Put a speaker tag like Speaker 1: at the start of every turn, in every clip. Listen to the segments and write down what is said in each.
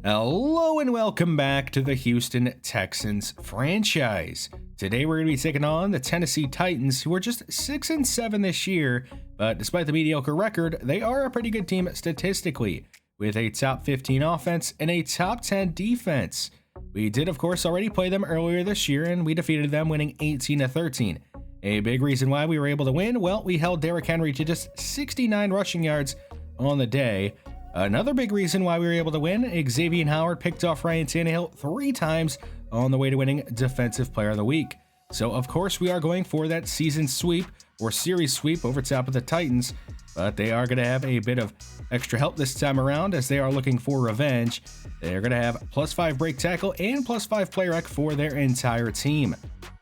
Speaker 1: Hello and welcome back to the Houston Texans franchise. Today we're going to be taking on the Tennessee Titans, who are just 6-7 this year, but despite the mediocre record, they are a pretty good team statistically, with a top 15 offense and a top 10 defense. We did, of course, already play them earlier this year, and we defeated them, winning 18-13. A big reason why we were able to win, well, we held Derrick Henry to just 69 rushing yards on the day. Another big reason why we were able to win, Xavier Howard picked off Ryan Tannehill 3 times on the way to winning Defensive Player of the Week. So, of course, we are going for that season sweep or series sweep over top of the Titans, but they are going to have a bit of extra help this time around as they are looking for revenge. They're going to have +5 break tackle and +5 play rec for their entire team.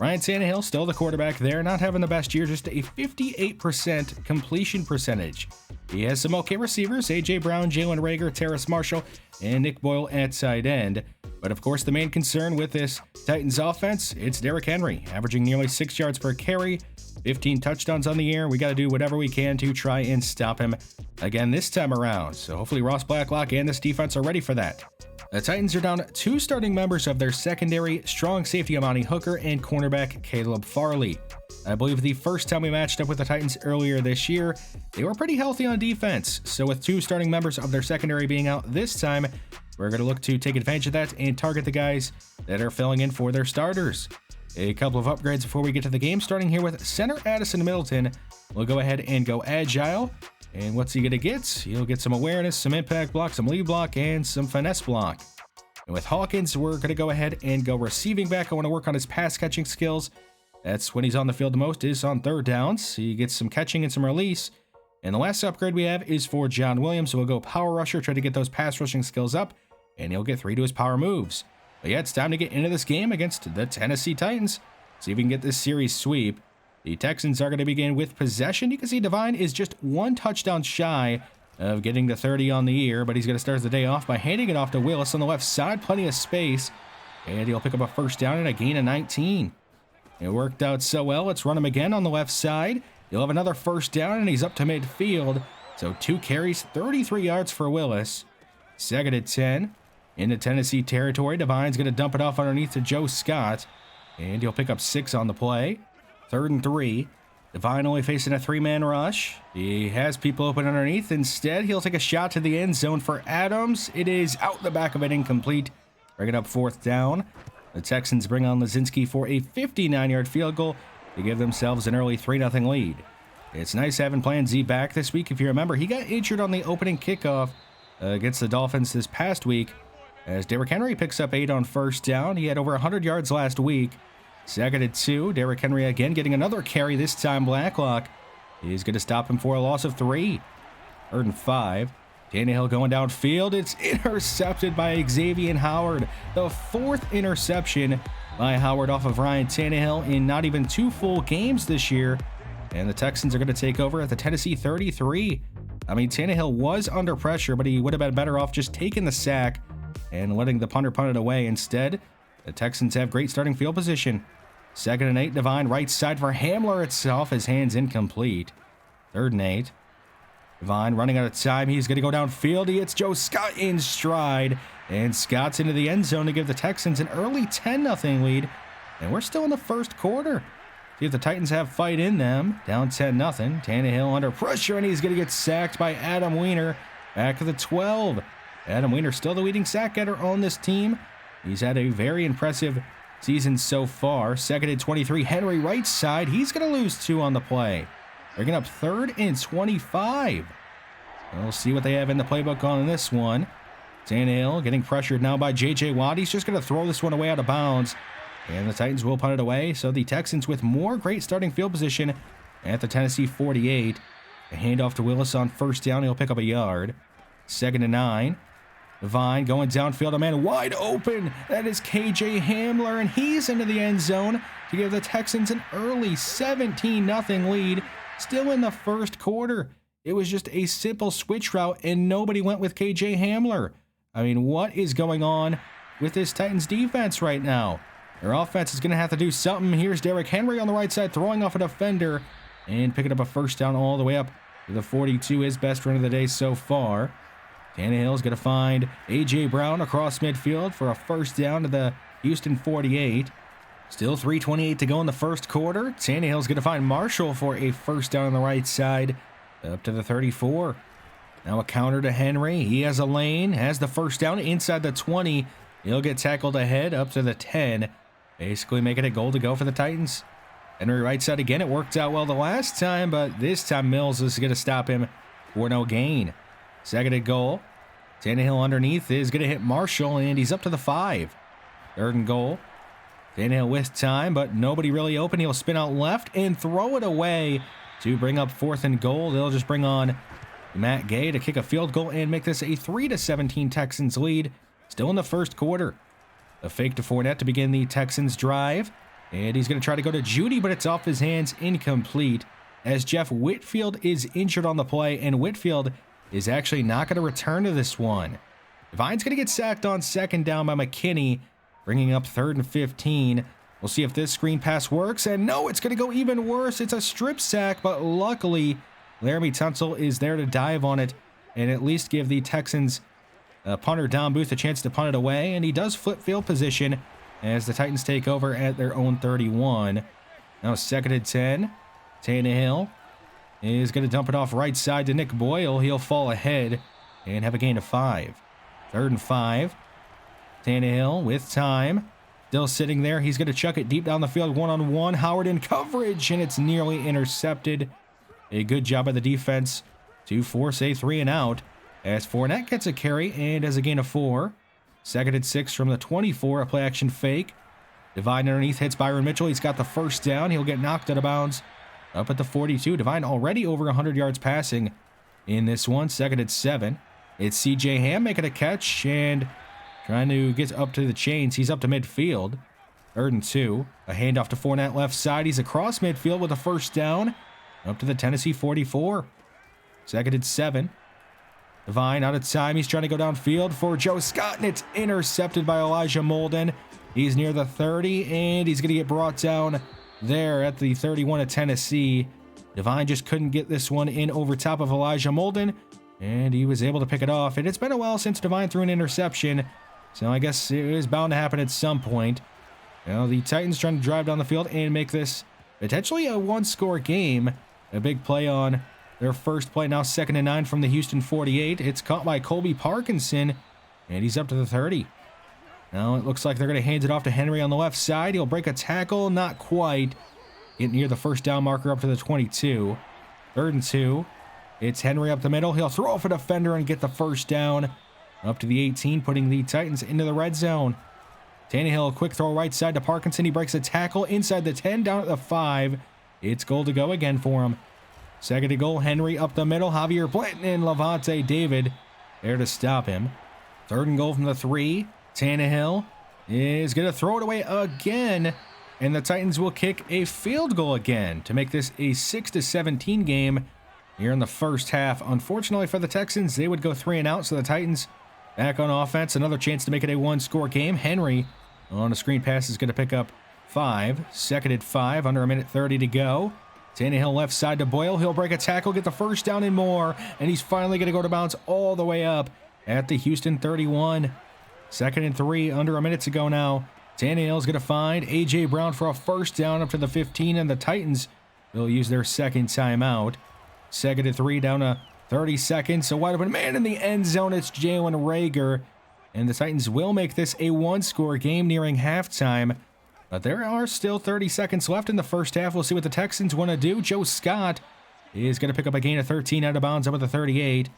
Speaker 1: Ryan Tannehill, still the quarterback there, not having the best year, just a 58% completion percentage. He has some okay receivers, A.J. Brown, Jalen Reagor, Terrace Marshall, and Nick Boyle at tight end. But of course, the main concern with this Titans offense, it's Derrick Henry, averaging nearly 6 yards per carry, 15 touchdowns on the year. We got to do whatever we can to try and stop him again this time around. So hopefully Ross Blacklock and this defense are ready for that. The Titans are down 2 starting members of their secondary, strong safety Amani Hooker and cornerback Caleb Farley. I believe the first time we matched up with the Titans earlier this year, they were pretty healthy on defense. So with 2 starting members of their secondary being out this time, we're going to look to take advantage of that and target the guys that are filling in for their starters. A couple of upgrades before we get to the game, starting here with center Addison Middleton. We'll go ahead and go agile. And what's he going to get? He'll get some awareness, some impact block, some lead block, and some finesse block. And with Hawkins, we're going to go ahead and go receiving back. I want to work on his pass catching skills. That's when he's on the field the most, is on third downs. He gets some catching and some release. And the last upgrade we have is for John Williams. So we'll go power rusher, try to get those pass rushing skills up, and he'll get 3 to his power moves. But yeah, it's time to get into this game against the Tennessee Titans. See if we can get this series sweep. The Texans are going to begin with possession. You can see Divine is just 1 touchdown shy of getting the 30 on the year, but he's going to start the day off by handing it off to Willis on the left side. Plenty of space, and he'll pick up a first down and a gain of 19. It worked out so well. Let's run him again on the left side. He'll have another first down, and he's up to midfield. So 2 carries, 33 yards for Willis. Second and 10. Into Tennessee territory, Divine's going to dump it off underneath to Joe Scott, and he'll pick up 6 on the play. Third and 3. Divine only facing a 3-man rush. He has people open underneath. Instead, he'll take a shot to the end zone for Adams. It is out the back of it, incomplete. Bringing up 4th down. The Texans bring on Lazinski for a 59-yard field goal to give themselves an early 3-0 lead. It's nice having Plan Z back this week. If you remember, he got injured on the opening kickoff against the Dolphins this past week. As Derrick Henry picks up 8 on first down. He had over 100 yards last week. Second and 2. Derrick Henry again getting another carry, this time Blacklock. He's going to stop him for a loss of 3. Third and 5. Tannehill going downfield. It's intercepted by Xavier Howard. The 4th interception by Howard off of Ryan Tannehill in not even 2 full games this year. And the Texans are going to take over at the Tennessee 33. I mean, Tannehill was under pressure, but he would have been better off just taking the sack and letting the punter punt it away. Instead, the Texans have great starting field position. Second and 8, Divine right side for Hamler. It's off his hands, incomplete. Third and 8. Divine running out of time. He's going to go downfield. He hits Joe Scott in stride. And Scott's into the end zone to give the Texans an early 10-0 lead. And we're still in the first quarter. See if the Titans have fight in them. Down 10-0. Tannehill under pressure, and he's going to get sacked by Adam Weiner. Back to the 12. Adam Weiner still the leading sack getter on this team. He's had a very impressive season so far. Second and 23, Henry right side. He's going to lose 2 on the play. Bringing up 3rd and 25. We'll see what they have in the playbook on this one. Tannehill getting pressured now by J.J. Watt. He's just going to throw this one away out of bounds. And the Titans will punt it away. So the Texans with more great starting field position at the Tennessee 48. A handoff to Willis on first down. He'll pick up a yard. Second and 9. Divine going downfield, a man wide open. That is KJ Hamler, and he's into the end zone to give the Texans an early 17-0 lead. Still in the first quarter. It was just a simple switch route, and nobody went with KJ Hamler. I mean, what is going on with this Titans defense right now? Their offense is going to have to do something. Here's Derrick Henry on the right side, throwing off a defender and picking up a first down all the way up to the 42, his best run of the day so far. Tannehill's going to find A.J. Brown across midfield for a first down to the Houston 48. Still 3:28 to go in the first quarter. Tannehill's going to find Marshall for a first down on the right side up to the 34. Now a counter to Henry. He has a lane, has the first down inside the 20. He'll get tackled ahead up to the 10. Basically making it goal to go for the Titans. Henry right side again. It worked out well the last time, but this time Mills is going to stop him for no gain. Second and goal. Tannehill underneath is going to hit Marshall, and he's up to the 5. Third and goal. Tannehill with time, but nobody really open. He'll spin out left and throw it away to bring up fourth and goal. They'll just bring on Matt Gay to kick a field goal and make this a 3-17 Texans lead. Still in the first quarter. A fake to Fournette to begin the Texans drive. And he's going to try to go to Judy, but it's off his hands, incomplete, as Jeff Whitfield is injured on the play, and Whitfield is actually not going to return to this one. Devine's going to get sacked on second down by McKinney, bringing up 3rd and 15. We'll see if this screen pass works, and no, it's going to go even worse. It's a strip sack, but luckily, Laramie Tunsil is there to dive on it and at least give the Texans punter Don Booth a chance to punt it away, and he does flip field position as the Titans take over at their own 31. Now 2nd and 10. Tannehill is going to dump it off right side to Nick Boyle. He'll fall ahead and have a gain of 5. 3rd and 5. Tannehill with time. Still sitting there. He's going to chuck it deep down the field. One-on-one. Howard in coverage, and it's nearly intercepted. A good job by the defense to force a 3 and out as Fournette gets a carry and has a gain of 4. 2nd and 6 from the 24, a play action fake. Divine underneath hits Byron Mitchell. He's got the first down. He'll get knocked out of bounds up at the 42. Divine already over 100 yards passing in this one. 2nd and 7. It's C.J. Ham making a catch and trying to get up to the chains. He's up to midfield. 3rd and 2. A handoff to Fournette left side. He's across midfield with a first down up to the Tennessee 44. 2nd and 7. Divine out of time. He's trying to go downfield for Joe Scott, and it's intercepted by Elijah Molden. He's near the 30, and he's going to get brought down there at the 31 of Tennessee. Divine just couldn't get this one in over top of Elijah Molden, and he was able to pick it off. And it's been a while since Divine threw an interception, so I guess it was bound to happen at some point. Now the Titans trying to drive down the field and make this potentially a one-score game. A big play on their first play, now 2nd and 9 from the Houston 48. It's caught by Colby Parkinson, and he's up to the 30. Now it looks like they're going to hand it off to Henry on the left side. He'll break a tackle, not quite. Get near the first down marker up to the 22. 3rd and 2. It's Henry up the middle. He'll throw off a defender and get the first down up to the 18, putting the Titans into the red zone. Tannehill, a quick throw right side to Parkinson. He breaks a tackle inside the 10, down at the 5. It's goal to go again for him. 2nd and goal, Henry up the middle. Javier Blanton and Levante David there to stop him. 3rd and goal from the 3. Tannehill is going to throw it away again, and the Titans will kick a field goal again to make this a 6-17 game here in the first half. Unfortunately for the Texans, they would go 3 and out, so the Titans back on offense. Another chance to make it a one-score game. Henry on a screen pass is going to pick up 5. 2nd and 5, under a minute 30 to go. Tannehill left side to Boyle. He'll break a tackle, get the first down and more, and he's finally going to go to bounds all the way up at the Houston 31. 2nd and 3, under a minute to go now. Tannehill's going to find A.J. Brown for a first down up to the 15, and the Titans will use their second timeout. 2nd and 3, down to 30 seconds. A wide open man in the end zone. It's Jalen Rager, and the Titans will make this a one-score game nearing halftime. But there are still 30 seconds left in the first half. We'll see what the Texans want to do. Joe Scott is going to pick up a gain of 13 out of bounds up at the 38.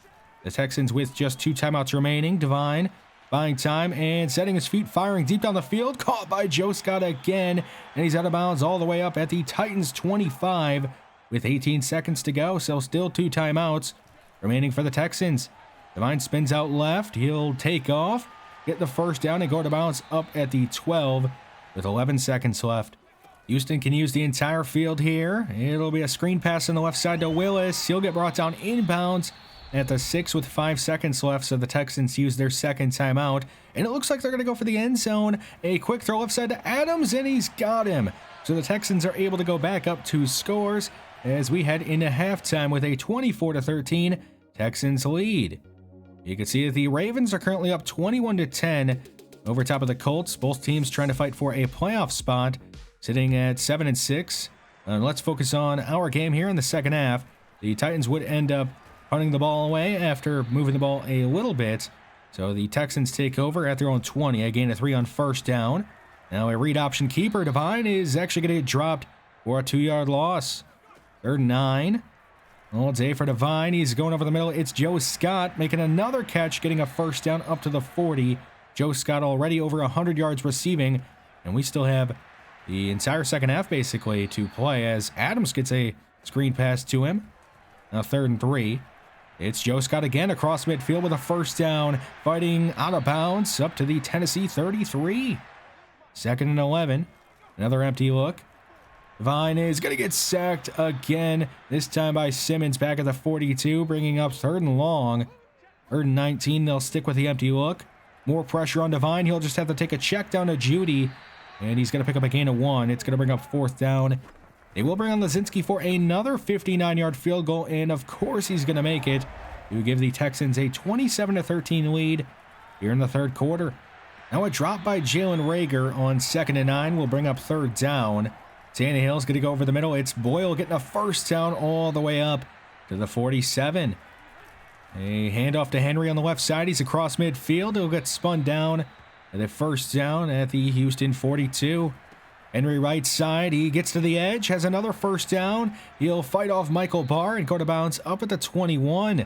Speaker 1: The Texans with just 2 timeouts remaining. Divine buying time and setting his feet, firing deep down the field. Caught by Joe Scott again, and he's out of bounds all the way up at the Titans 25 with 18 seconds to go. So still 2 timeouts remaining for the Texans. Divine spins out left. He'll take off, get the first down, and go to bounds up at the 12. With 11 seconds left. Houston can use the entire field here. It'll be a screen pass on the left side to Willis. He'll get brought down inbounds at the 6 with 5 seconds left, so the Texans use their second timeout. And it looks like they're going to go for the end zone. A quick throw left side to Adams, and he's got him. So the Texans are able to go back up 2 scores as we head into halftime with a 24-13 Texans lead. You can see that the Ravens are currently up 21-10 over top of the Colts. Both teams trying to fight for a playoff spot, sitting at 7-6. Let's focus on our game here in the second half. The Titans would end up punting the ball away after moving the ball a little bit. So the Texans take over at their own 20. A gain of 3 on first down. Now a read option keeper, Devine, is actually going to get dropped for a 2-yard loss. 3rd and 9. All day for Devine. He's going over the middle. It's Joe Scott making another catch, getting a first down up to the 40. Joe Scott already over 100 yards receiving. And we still have the entire second half basically to play as Adams gets a screen pass to him. Now 3rd and 3. It's Joe Scott again across midfield with a first down, fighting out of bounds up to the Tennessee 33. 2nd and 11. Another empty look. Devine is going to get sacked again, this time by Simmons back at the 42, bringing up 3rd and long. 3rd and 19, they'll stick with the empty look. More pressure on Devine. He'll just have to take a check down to Judy, and he's going to pick up a gain of 1. It's going to bring up 4th down. They will bring on Lazinski for another 59-yard field goal, and of course he's going to make it to give the Texans a 27-13 lead here in the 3rd quarter. Now a drop by Jalen Reagor on 2nd and 9 will bring up 3rd down. Tannehill's going to go over the middle. It's Boyle getting a first down all the way up to the 47. A handoff to Henry on the left side. He's across midfield. He'll get spun down at the first down at the Houston 42. Henry right side. He gets to the edge, has another first down. He'll fight off Michael Barr and go to bounds up at the 21.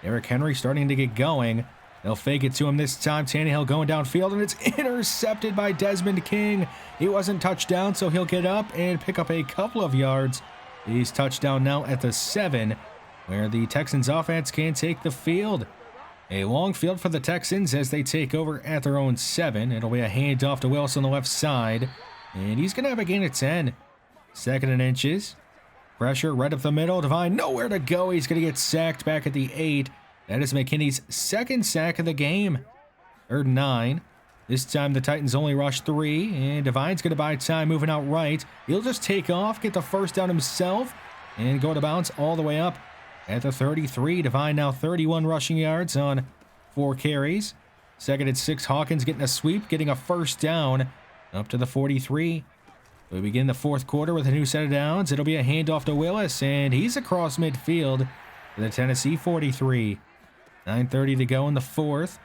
Speaker 1: Eric Henry starting to get going. They'll fake it to him this time. Tannehill going downfield, and it's intercepted by Desmond King. He wasn't touched down, so he'll get up and pick up a couple of yards. He's touchdown now at the 7, where the Texans offense can take the field. A long field for the Texans as they take over at their own 7. It'll be a handoff to Wilson on the left side, and he's going to have a gain of 10. 2nd and inches. Pressure right up the middle. Devine nowhere to go. He's going to get sacked back at the 8. That is McKinney's 2nd sack of the game. 3rd and 9. This time the Titans only rush 3, and Devine's going to buy time moving out right. He'll just take off, get the first down himself, and go to bounce all the way up at the 33. Devine now 31 rushing yards on 4 carries. 2nd and 6, Hawkins getting a sweep, getting a first down up to the 43. We begin the 4th quarter with a new set of downs. It'll be a handoff to Willis, and he's across midfield for the Tennessee 43. 9:30 to go in the 4th.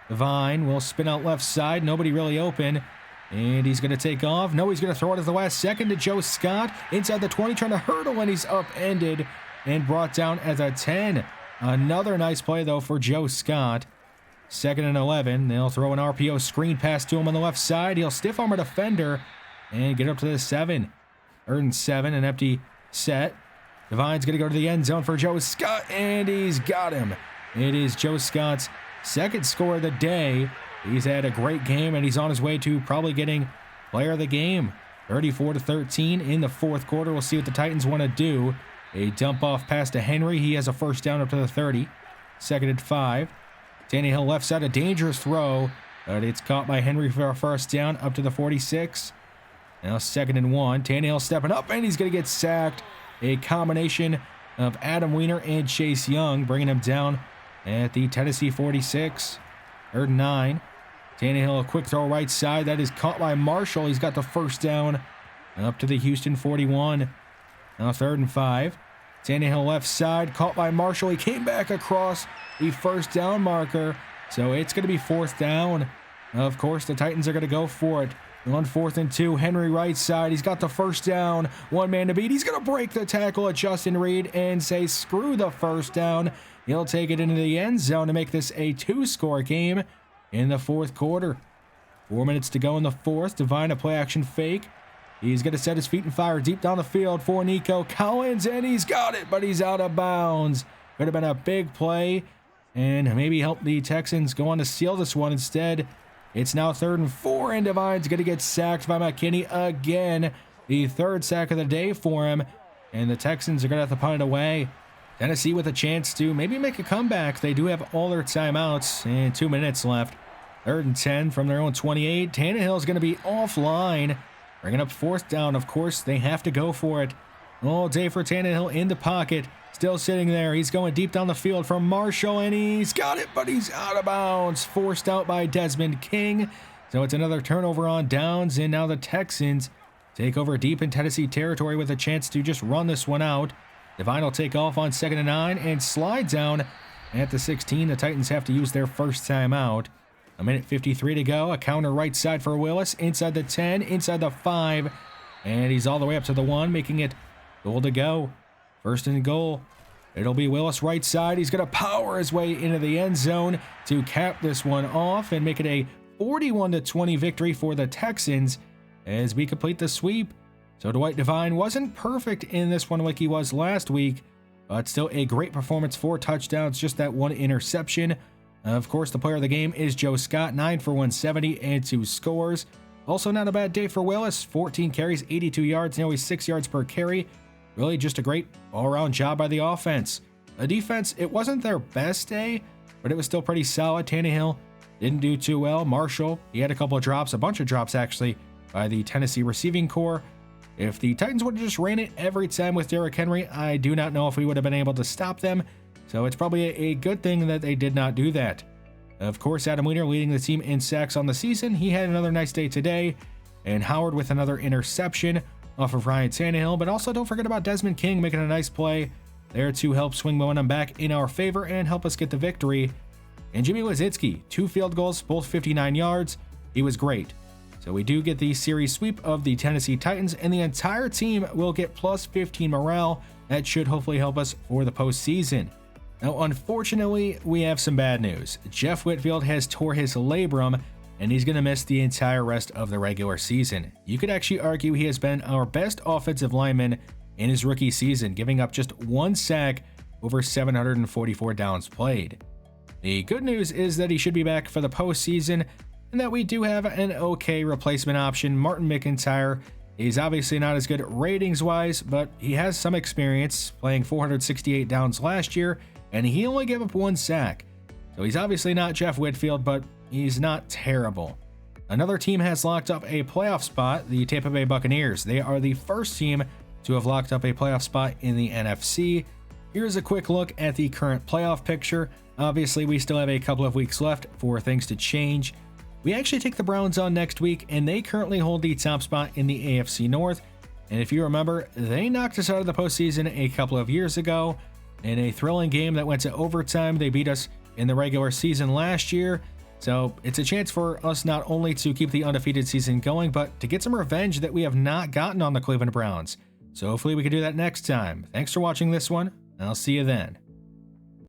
Speaker 1: Devine will spin out left side. Nobody really open. And he's going to take off. No, he's going to throw it at the last second to Joe Scott. Inside the 20, trying to hurdle, and he's upended and brought down at the 10. Another nice play, though, for Joe Scott. 2nd and 11. They'll throw an RPO screen pass to him on the left side. He'll stiff arm a defender and get up to the 7. 3rd and 7, an empty set. Devine's going to go to the end zone for Joe Scott, and he's got him. It is Joe Scott's 2nd score of the day. He's had a great game, and he's on his way to probably getting player of the game. 34-13 in the 4th quarter. We'll see what the Titans want to do. A dump-off pass to Henry. He has a first down up to the 30. 2nd and 5. Tannehill left side, a dangerous throw, but it's caught by Henry for a first down up to the 46. Now 2nd and 1. Tannehill stepping up, and he's going to get sacked. A combination of Adam Weiner and Chase Young, bringing him down at the Tennessee 46. 3rd and 9. Tannehill, a quick throw right side. That is caught by Marshall. He's got the first down up to the Houston 41. Now 3rd and 5. Tannehill left side, caught by Marshall. He came back across the first down marker. So it's going to be 4th down. Of course, the Titans are going to go for it. On 4th and 2, Henry right side. He's got the first down. One man to beat. He's going to break the tackle at Justin Reed and say, screw the first down. He'll take it into the end zone to make this a 2-score game in the 4th quarter. 4 minutes to go in the 4th. Devine, a play action fake. He's going to set his feet and fire deep down the field for Nico Collins, and he's got it, but he's out of bounds. Could have been a big play and maybe help the Texans go on to seal this one. Instead, it's now 3rd and 4, and Devine's going to get sacked by McKinney again. The 3rd sack of the day for him, and the Texans are going to have to punt it away. Tennessee with a chance to maybe make a comeback. They do have all their timeouts and 2 minutes left. 3rd and 10 from their own 28. Tannehill's going to be offline, bringing up 4th down. Of course, they have to go for it. All day for Tannehill in the pocket. Still sitting there. He's going deep down the field from Marshall, and he's got it, but he's out of bounds. Forced out by Desmond King. So it's another turnover on downs, and now the Texans take over deep in Tennessee territory with a chance to just run this one out. Devine will take off on 2nd and 9 and slide down at the 16. The Titans have to use their first timeout. A minute 53 to go. A counter right side for Willis. Inside the 10, inside the 5. And he's all the way up to the 1, making it goal to go. First and goal. It'll be Willis right side. He's going to power his way into the end zone to cap this one off and make it a 41-20 victory for the Texans as we complete the sweep. So Dwight Devine wasn't perfect in this one like he was last week, but still a great performance, 4 touchdowns, just that 1 interception. Of course, the player of the game is Joe Scott, 9 for 170 and 2 scores. Also not a bad day for Willis, 14 carries, 82 yards, nearly 6 yards per carry. Really just a great all-around job by the offense. The defense, it wasn't their best day, but it was still pretty solid. Tannehill didn't do too well. Marshall, he had a couple of drops, a bunch of drops actually, by the Tennessee receiving corps. If the Titans would have just ran it every time with Derrick Henry, I do not know if we would have been able to stop them. So it's probably a good thing that they did not do that. Of course, Adam Weiner leading the team in sacks on the season. He had another nice day today. And Howard with another interception off of Ryan Tannehill. But also don't forget about Desmond King making a nice play there to help swing momentum back in our favor and help us get the victory. And Jimmy Wazitsky, 2 field goals, both 59 yards. He was great. So we do get the series sweep of the Tennessee Titans, and the entire team will get plus 15 morale. That should hopefully help us for the postseason. Now, unfortunately, we have some bad news. Jeff Whitfield has tore his labrum, and he's going to miss the entire rest of the regular season. You could actually argue he has been our best offensive lineman in his rookie season, giving up just 1 sack over 744 downs played. The good news is that he should be back for the postseason, and that we do have an okay replacement option. Martin McIntyre. He's obviously not as good ratings-wise, but he has some experience playing 468 downs last year, and he only gave up 1 sack. So he's obviously not Jeff Whitfield, but he's not terrible. Another team has locked up a playoff spot, the Tampa Bay Buccaneers. They are the first team to have locked up a playoff spot in the NFC. Here's a quick look at the current playoff picture. Obviously, we still have a couple of weeks left for things to change. We actually take the Browns on next week, and they currently hold the top spot in the AFC North. And if you remember, they knocked us out of the postseason a couple of years ago in a thrilling game that went to overtime. They beat us in the regular season last year. So it's a chance for us not only to keep the undefeated season going, but to get some revenge that we have not gotten on the Cleveland Browns. So hopefully we can do that next time. Thanks for watching this one, and I'll see you then.